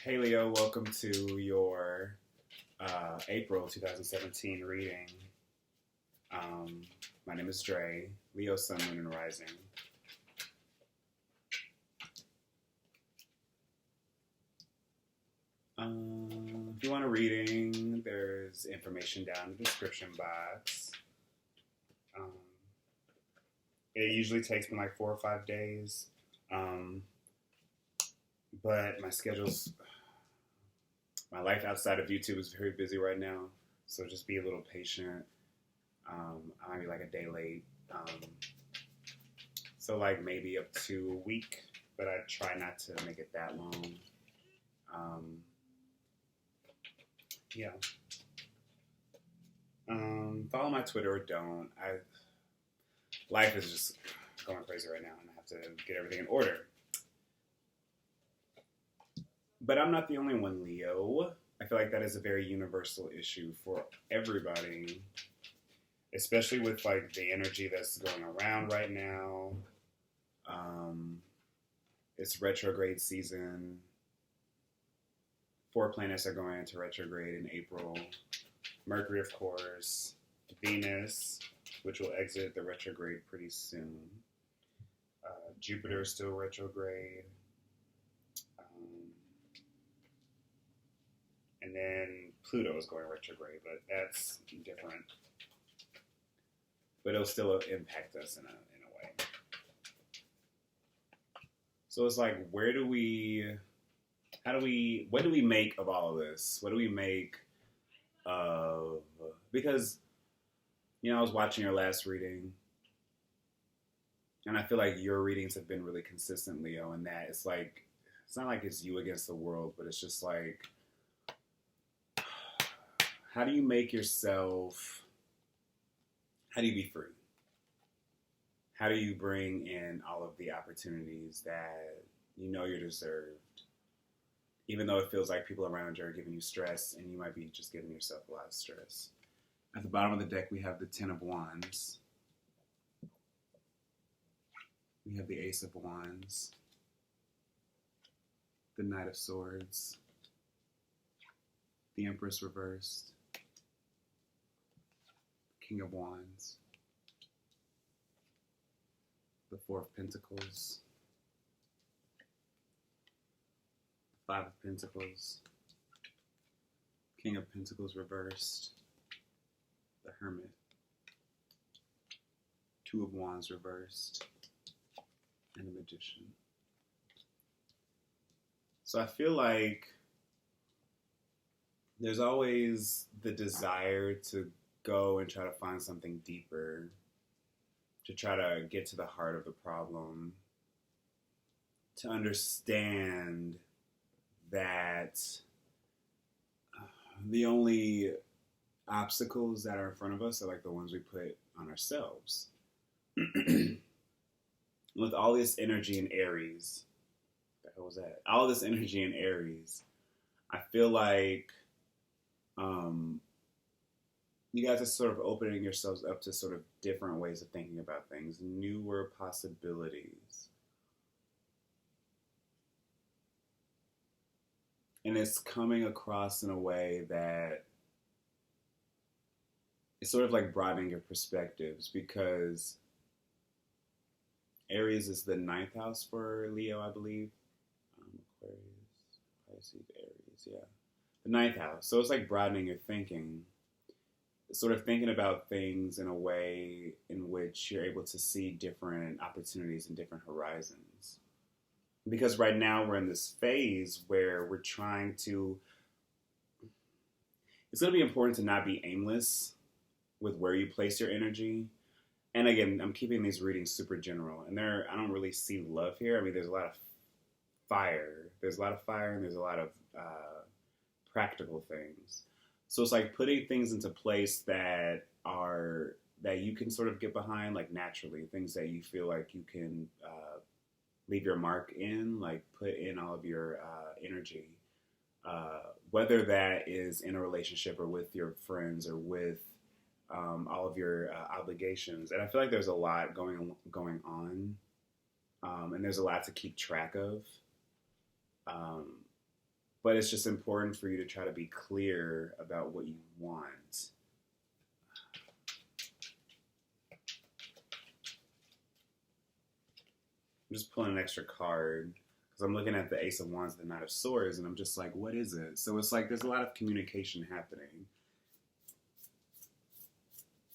Hey Leo, welcome to your April 2017 reading. My name is Dre, Leo, Sun, Moon, and Rising. If you want a reading, there's information down in the description box. It usually takes me like 4 or 5 days, but my life outside of YouTube is very busy right now, so just be a little patient. I might be like a day late, so like maybe up to a week, but I try not to make it that long. Yeah. Follow my Twitter or don't. Life is just going crazy right now, and I have to get everything in order. But I'm not the only one, Leo. I feel like that is a very universal issue for everybody, especially with like the energy that's going around right now. It's retrograde season. 4 planets are going into retrograde in April. Mercury, of course. Venus, which will exit the retrograde pretty soon. Jupiter is still retrograde. And then Pluto is going retrograde, but that's different. But it'll still impact us in a way. So it's like, what do we make of all of this? What do we make of, because, I was watching your last reading, and I feel like your readings have been really consistent, Leo, in that it's like, it's not like it's you against the world, but it's just like, how do you be free? How do you bring in all of the opportunities that you're deserved? Even though it feels like people around you are giving you stress, and you might be just giving yourself a lot of stress. At the bottom of the deck, we have the Ten of Wands. We have the Ace of Wands. The Knight of Swords. The Empress reversed. King of Wands. The Four of Pentacles. Five of Pentacles. King of Pentacles reversed. The Hermit. Two of Wands reversed. And the Magician. So I feel like there's always the desire to go and try to find something deeper, to try to get to the heart of the problem, to understand that the only obstacles that are in front of us are like the ones we put on ourselves. With all this energy in Aries, what the hell was that? All this energy in Aries, I feel like you guys are sort of opening yourselves up to sort of different ways of thinking about things, newer possibilities. And it's coming across in a way that it's sort of like broadening your perspectives, because Aries is the 9th house for Leo, I believe. Aquarius, Pisces, Aries, yeah. The 9th house. So it's like broadening your thinking. Sort of thinking about things in a way in which you're able to see different opportunities and different horizons. Because right now we're in this phase where we're trying to... It's going to be important to not be aimless with where you place your energy. And again, I'm keeping these readings super general. And I don't really see love here. I mean, there's a lot of fire. There's a lot of fire, and there's a lot of practical things. So it's like putting things into place that you can sort of get behind, like naturally, things that you feel like you can leave your mark in, like put in all of your energy, whether that is in a relationship or with your friends or with all of your obligations. And I feel like there's a lot going on, and there's a lot to keep track of. but it's just important for you to try to be clear about what you want. I'm just pulling an extra card because I'm looking at the Ace of Wands, the Knight of Swords, and I'm just like, what is it? So it's like there's a lot of communication happening.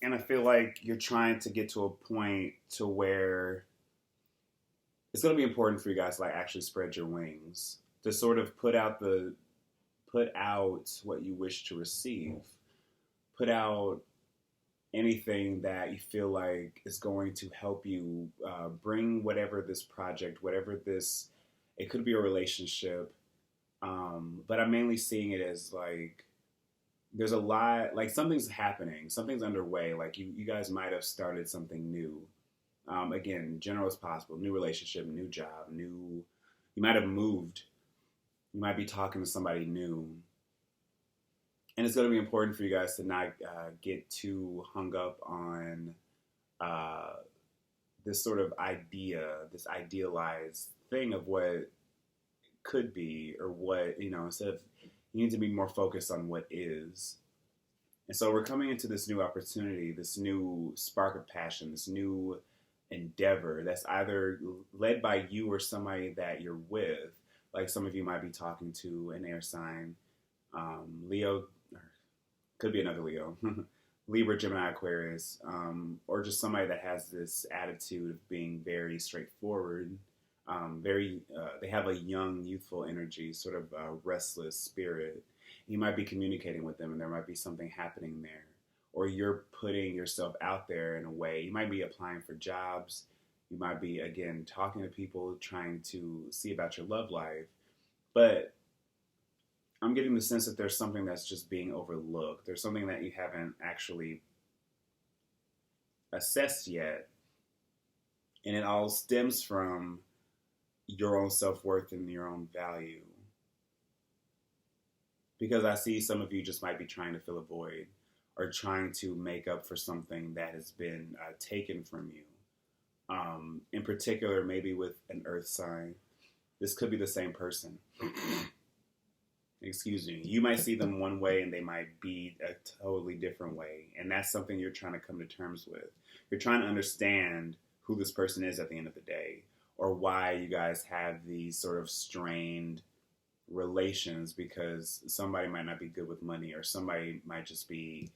And I feel like you're trying to get to a point to where it's going to be important for you guys to like actually spread your wings, to sort of put out what you wish to receive, put out anything that you feel like is going to help you bring whatever this project, whatever this, it could be a relationship, but I'm mainly seeing it as like there's a lot, like something's happening, something's underway, like you guys might have started something new. Again, general as possible, new relationship, new job, you might have moved, you might be talking to somebody new. And it's going to be important for you guys to not get too hung up on this sort of idea, this idealized thing of what could be or what, instead of, you need to be more focused on what is. And so we're coming into this new opportunity, this new spark of passion, this new endeavor that's either led by you or somebody that you're with. Like some of you might be talking to an air sign, Leo, could be another Leo, Libra, Gemini, Aquarius, or just somebody that has this attitude of being very straightforward, they have a young, youthful energy, sort of a restless spirit. You might be communicating with them and there might be something happening there. Or you're putting yourself out there in a way. You might be applying for jobs. You might be, again, talking to people, trying to see about your love life. But I'm getting the sense that there's something that's just being overlooked. There's something that you haven't actually assessed yet. And it all stems from your own self-worth and your own value. Because I see some of you just might be trying to fill a void or trying to make up for something that has been taken from you. In particular, maybe with an earth sign, this could be the same person. Excuse me. You might see them one way and they might be a totally different way. And that's something you're trying to come to terms with. You're trying to understand who this person is at the end of the day, or why you guys have these sort of strained relations, because somebody might not be good with money, or somebody might just be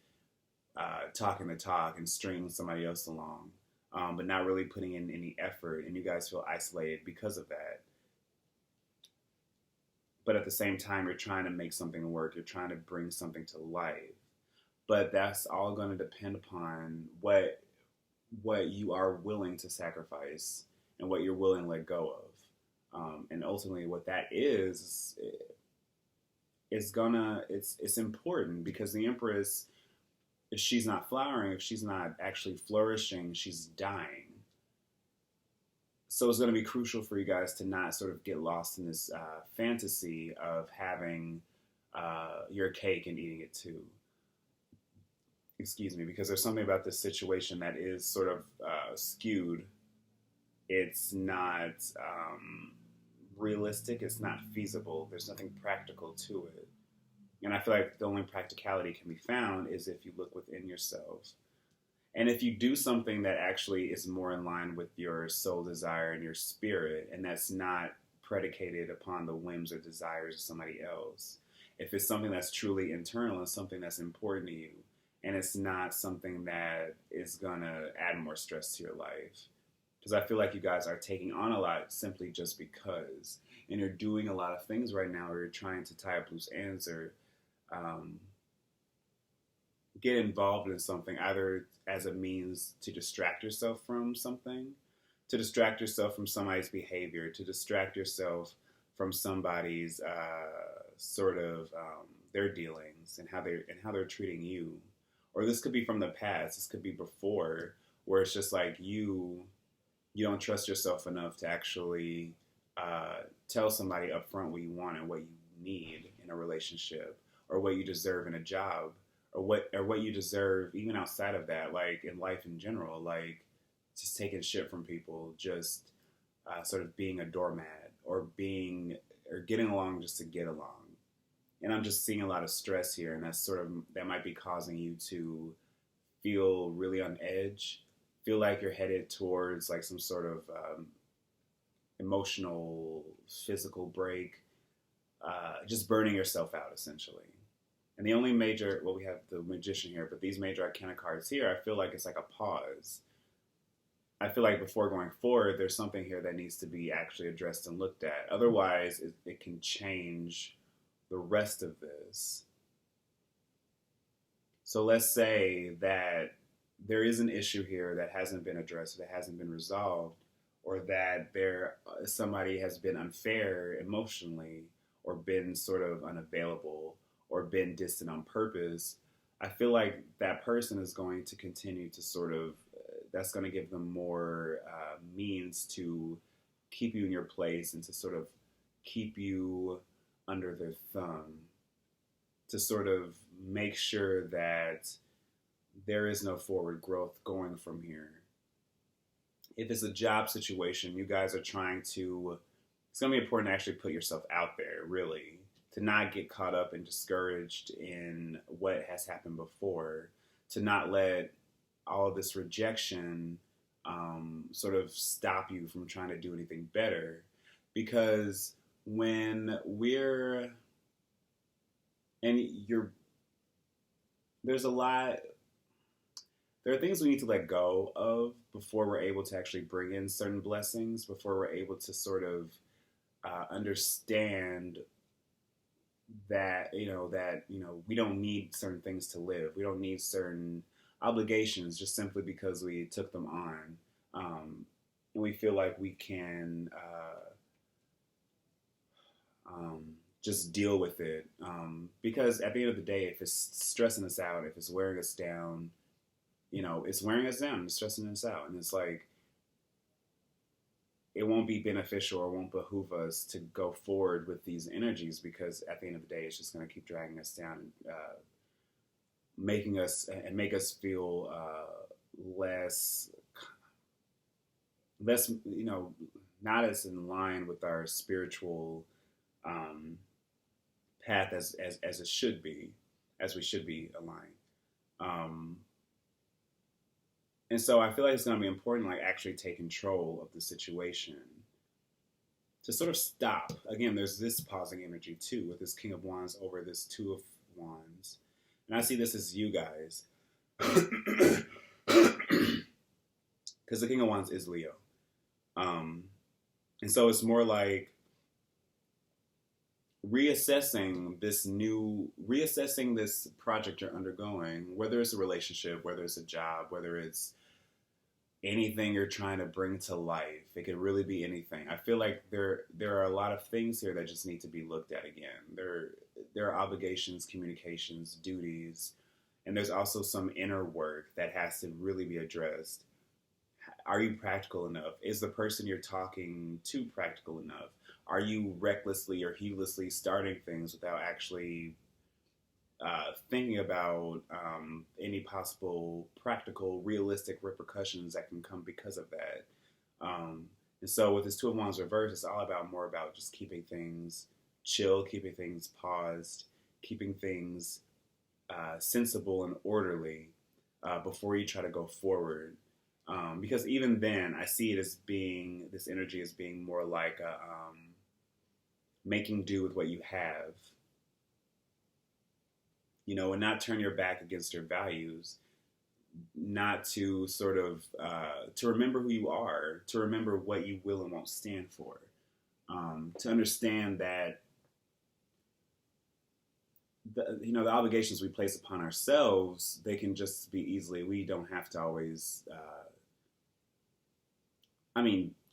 talking the talk and stringing somebody else along, but not really putting in any effort, and you guys feel isolated because of that. But at the same time, you're trying to make something work. You're trying to bring something to life. But that's all going to depend upon what you are willing to sacrifice and what you're willing to let go of. And ultimately what that is it's important, because the Empress, if she's not flowering, if she's not actually flourishing, she's dying. So it's going to be crucial for you guys to not sort of get lost in this fantasy of having your cake and eating it too. Excuse me, because there's something about this situation that is sort of skewed. It's not realistic. It's not feasible. There's nothing practical to it. And I feel like the only practicality can be found is if you look within yourself. And if you do something that actually is more in line with your soul desire and your spirit, and that's not predicated upon the whims or desires of somebody else. If it's something that's truly internal and something that's important to you, and it's not something that is going to add more stress to your life. Because I feel like you guys are taking on a lot simply just because. And you're doing a lot of things right now where you're trying to tie up loose ends or get involved in something, either as a means to distract yourself from something, to distract yourself from somebody's behavior, to distract yourself from somebody's their dealings and how they're treating you. Or this could be from the past. This could be before, where it's just like you don't trust yourself enough to actually tell somebody up front what you want and what you need in a relationship, or what you deserve in a job, or what you deserve even outside of that, like in life in general, like just taking shit from people, just sort of being a doormat, or getting along just to get along. And I'm just seeing a lot of stress here, and that might be causing you to feel really on edge, feel like you're headed towards like some sort of emotional, physical break, just burning yourself out essentially. And the only major, well, we have the magician here, but these major arcana cards here, I feel like it's like a pause. I feel like before going forward, there's something here that needs to be actually addressed and looked at. Otherwise, it can change the rest of this. So let's say that there is an issue here that hasn't been addressed, that hasn't been resolved, or that somebody has been unfair emotionally, or been sort of unavailable, or been distant on purpose. I feel like that person is going to continue to sort of, that's going to give them more means to keep you in your place and to sort of keep you under their thumb, to sort of make sure that there is no forward growth going from here. If it's a job situation, you guys are trying to, it's going to be important to actually put yourself out there, really, to not get caught up and discouraged in what has happened before, to not let all of this rejection sort of stop you from trying to do anything better. Because when we're, and there's a lot, there are things we need to let go of before we're able to actually bring in certain blessings, before we're able to sort of understand that, we don't need certain things to live. We don't need certain obligations just simply because we took them on. And we feel like we can just deal with it. Because at the end of the day, if it's stressing us out, if it's wearing us down, it's wearing us down, it's stressing us out. And it's like, it won't be beneficial or won't behoove us to go forward with these energies, because at the end of the day, it's just going to keep dragging us down and make us feel less, not as in line with our spiritual path as it should be, as we should be aligned. And so I feel like it's going to be important, like, actually take control of the situation, to sort of stop. Again, there's this pausing energy too, with this King of Wands over this Two of Wands. And I see this as you guys. Because the King of Wands is Leo. And so it's more like reassessing this project you're undergoing, whether it's a relationship, whether it's a job, whether it's anything you're trying to bring to life. It could really be anything. I feel like there are a lot of things here that just need to be looked at again. There are obligations, communications, duties, and there's also some inner work that has to really be addressed. Are you practical enough? Is the person you're talking to practical enough? Are you recklessly or heedlessly starting things without actually thinking about any possible practical, realistic repercussions that can come because of that? And so with this Two of Wands reversed, it's all about more about just keeping things chill, keeping things paused, keeping things sensible and orderly before you try to go forward. Because even then, I see it as being, this energy as being more like a making do with what you have, and not turn your back against your values, not to sort of, to remember who you are, to remember what you will and won't stand for, to understand that the obligations we place upon ourselves, they can just be easily, we don't have to always,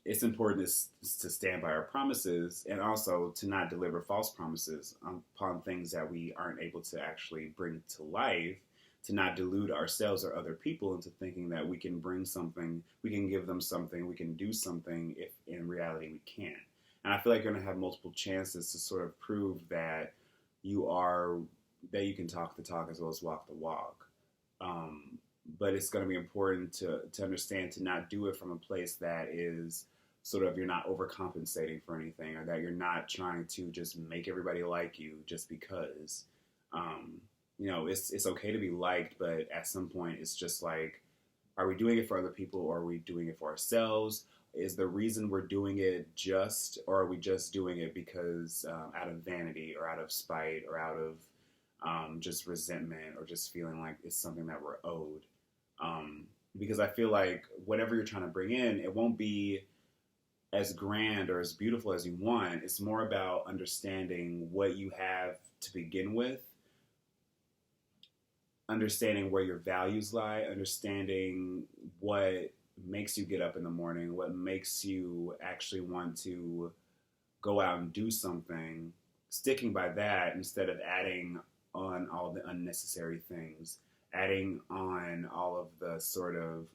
it's important to stand by our promises, and also to not deliver false promises upon things that we aren't able to actually bring to life, to not delude ourselves or other people into thinking that we can bring something, we can give them something, we can do something, if in reality we can't. And I feel like you're going to have multiple chances to sort of prove that that you can talk the talk as well as walk the walk. But it's going to be important to understand, to not do it from a place that is sort of you're not overcompensating for anything, or that you're not trying to just make everybody like you just because. Um, it's okay to be liked, but at some point it's just like, are we doing it for other people, or are we doing it for ourselves? Is the reason we're doing it just, or are we just doing it because out of vanity, or out of spite, or out of just resentment, or just feeling like it's something that we're owed? Because I feel like whatever you're trying to bring in, it won't be as grand or as beautiful as you want. It's more about understanding what you have to begin with, understanding where your values lie, understanding what makes you get up in the morning, what makes you actually want to go out and do something, sticking by that instead of adding on all the unnecessary things, adding on all of the sort of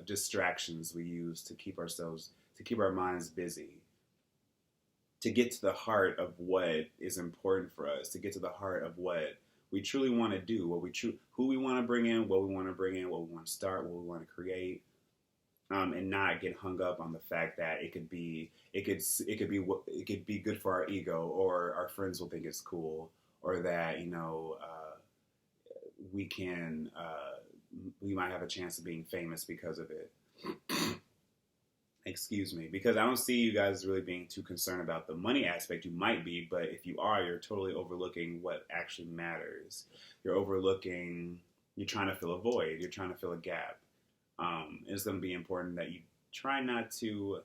distractions we use to keep our minds busy, to get to the heart of what is important for us, to get to the heart of what we truly want to do, who we want to bring in, what we want to bring in, what we want to start, what we want to create, and not get hung up on the fact that it could be good for our ego, or our friends will think it's cool, or that we can we might have a chance of being famous because of it. Excuse me, because I don't see you guys really being too concerned about the money aspect. You might be, but if you are, you're totally overlooking what actually matters. You're trying to fill a void. You're trying to fill a gap. It's going to be important that you try not to,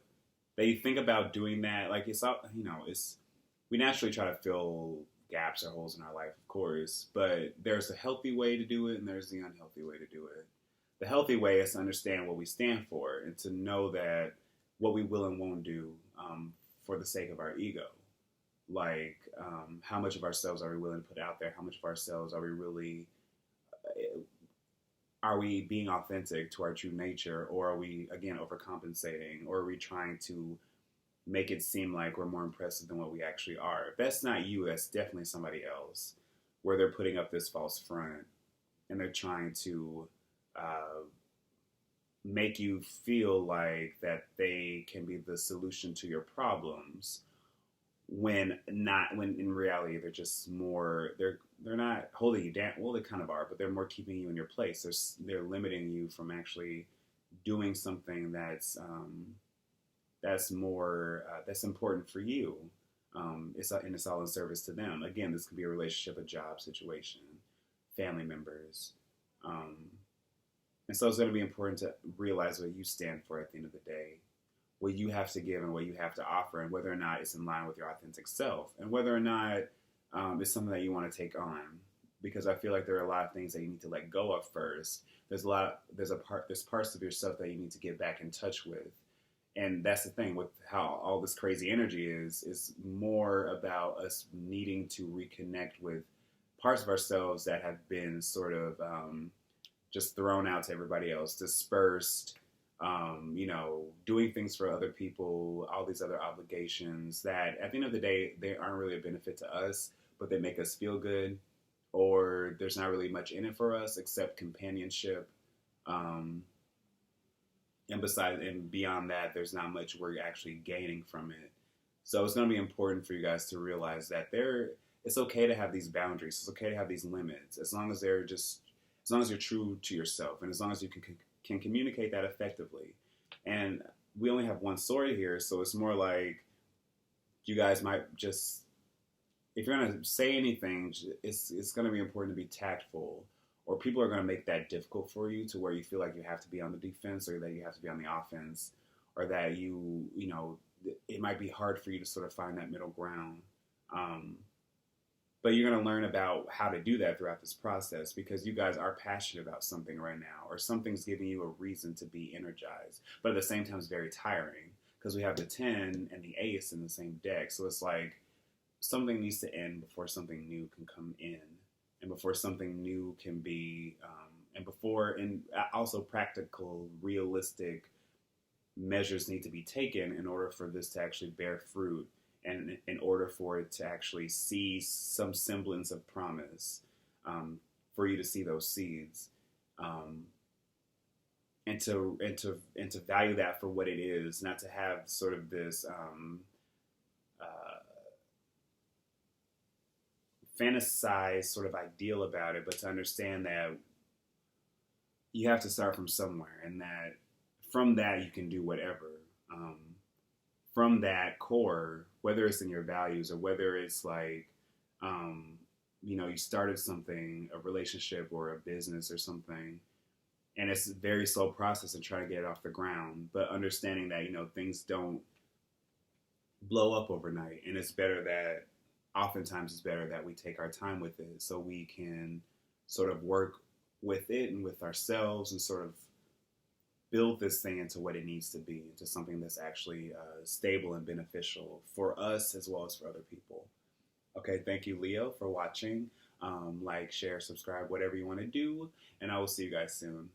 that you think about doing that. Like, we naturally try to fill gaps or holes in our life, of course, but there's a healthy way to do it, and there's the unhealthy way to do it. The healthy way is to understand what we stand for, and to know that what we will and won't do for the sake of our ego. Like, how much of ourselves are we willing to put out there? How much of ourselves are we being authentic to our true nature? Or are we, again, overcompensating? Or are we trying to make it seem like we're more impressive than what we actually are? If that's not you, that's definitely somebody else, where they're putting up this false front, and they're trying to make you feel like that they can be the solution to your problems, when in reality they're not holding you down. Well, they kind of are, but they're more keeping you in your place. They're limiting you from actually doing something that's more that's important for you. It's all in service to them. Again, this could be a relationship, a job situation, family members. And so it's going to be important to realize what you stand for at the end of the day, what you have to give and what you have to offer, and whether or not it's in line with your authentic self, and whether or not it's something that you want to take on. Because I feel like there are a lot of things that you need to let go of first. There's parts of yourself that you need to get back in touch with. And that's the thing with how all this crazy energy is more about us needing to reconnect with parts of ourselves that have been sort of just thrown out to everybody else, dispersed, doing things for other people, all these other obligations that at the end of the day, they aren't really a benefit to us, but they make us feel good, or there's not really much in it for us except companionship. And beyond that, there's not much we're actually gaining from it. So it's going to be important for you guys to realize that it's okay to have these boundaries. It's okay to have these limits, as long as you're true to yourself, and as long as you can communicate that effectively. And we only have one sword here, so it's more like you guys might just, if you're going to say anything, it's going to be important to be tactful, or people are going to make that difficult for you to where you feel like you have to be on the defense, or that you have to be on the offense, or that it might be hard for you to sort of find that middle ground. But you're going to learn about how to do that throughout this process, because you guys are passionate about something right now, or something's giving you a reason to be energized. But at the same time, it's very tiring, because we have the 10 and the ace in the same deck. So it's like something needs to end before something new can come in, and before something new can be, and also practical, realistic measures need to be taken in order for this to actually bear fruit, and in order for it to actually see some semblance of promise, for you to see those seeds. and to value that for what it is, not to have sort of this fantasized sort of ideal about it, but to understand that you have to start from somewhere, and that from that you can do whatever. Um, from that core, whether it's in your values or whether it's like, um, you started something, a relationship or a business or something, and it's a very slow process and try to get it off the ground, but understanding that, things don't blow up overnight. And oftentimes it's better that we take our time with it so we can sort of work with it and with ourselves and sort of build this thing into what it needs to be, into something that's actually stable and beneficial for us as well as for other people. Okay, thank you, Leo, for watching. Like, share, subscribe, whatever you want to do, and I will see you guys soon.